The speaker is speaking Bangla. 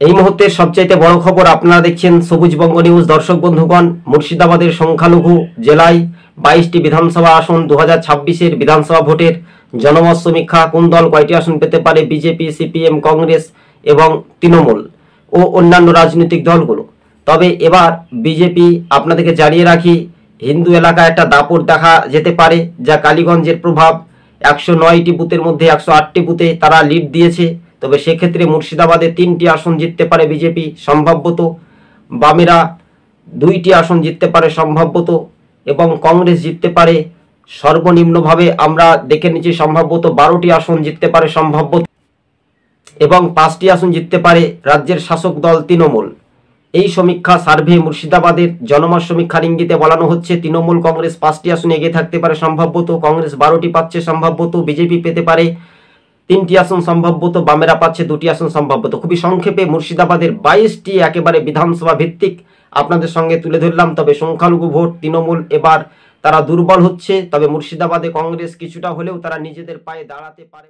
এই মুহূর্তের সবচাইতে বড় খবর, আপনারা দেখছেন সবুজবঙ্গ নিউজ। দর্শক বন্ধুগণ, মুর্শিদাবাদের সংখ্যালঘু জেলায় 22টি বিধানসভা আসন 2026-এর বিধানসভা ভোটের জনমত সমীক্ষা। কোন দল কয়টি আসন পেতে পারে? বিজেপি, সিপিএম, কংগ্রেস এবং তৃণমূল ও অন্যান্য রাজনৈতিক দলগুলো। তবে এবার বিজেপি, আপনাদেরকে জানিয়ে রাখি, হিন্দু এলাকায় একটা দাপট দেখা যেতে পারে, যা কালীগঞ্জের প্রভাব। 109টি বুথের মধ্যে 108টি বুথে তারা লিড দিয়েছে। তবে সেক্ষেত্রে মুর্শিদাবাদে 3টি আসন জিততে পারে বিজেপি সম্ভবত, বামেরা 2টি আসন জিততে পারে সম্ভবত, এবং কংগ্রেস জিততে পারে সর্বনিম্নভাবে আমরা দেখে নিচ্ছি সম্ভবত 12টি আসন জিততে পারে সম্ভবত, এবং 5টি আসন জিততে পারে রাজ্যের শাসক দল তৃণমূল। এই সমীক্ষা সার্ভে মুর্শিদাবাদের জনমত সমীক্ষার ইঙ্গিতে বলানো হচ্ছে তৃণমূল কংগ্রেস 5টি আসনে এগিয়ে থাকতে পারে সম্ভবত, কংগ্রেস 12টি পাচ্ছে সম্ভবত, বিজেপি পেতে পারে 3টি আসন সম্ভবত, বামেরা পাচ্ছে 2টি আসন সম্ভবত। খুবই সংক্ষেপে মুর্শিদাবাদের 22টি একেবারে বিধানসভা ভিত্তিক আপনাদের সঙ্গে তুলে ধরলাম। তবে সংখ্যালঘু ভোট তৃণমূল এবার তারা দুর্বল হচ্ছে, তবে মুর্শিদাবাদে কংগ্রেস কিছুটা হলেও তারা নিজেদের পায়ে দাঁড়াতে পারে।